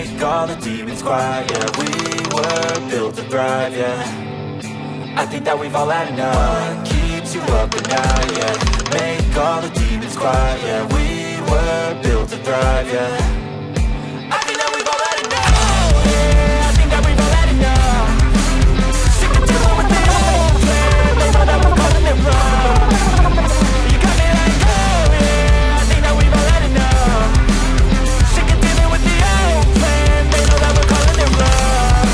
make all the demons quiet. Yeah, we were built to thrive, yeah. I think that we've all had enough. What keeps you up at night, yeah. Make all the demons quiet, yeah. We were built to thrive, yeah. I think that we've all had enough. Oh, yeah, I think that we've all had enough. Sick of dealing with the old plan. They know that we're calling it wrong. You got me like, oh yeah, I think that we've all had enough. Sick of dealing with the old plan. They know that we're calling it wrong.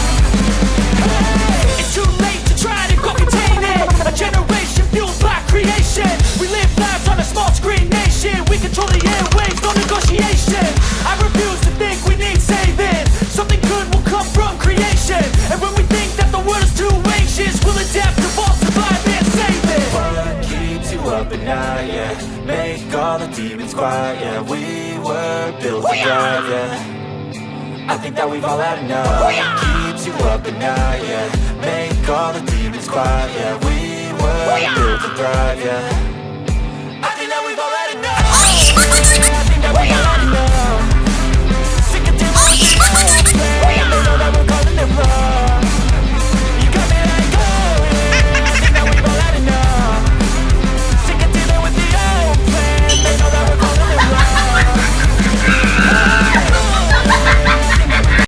Hey, it's too late to try to go contain it. A generation fueled by creation. We live lives on a small screen nation. We control the airwaves, no negotiation. I refuse to think we need saving. Something good will come from creation. And when we think that the world is too anxious, we'll adapt, evolve, survive and save it. What keeps you up at night, yeah. Make all the demons quiet, yeah. We were built to thrive, yeah. I think that we've all had enough. What keeps you up at night, yeah. Make all the demons quiet, yeah. We were built to thrive, yeah.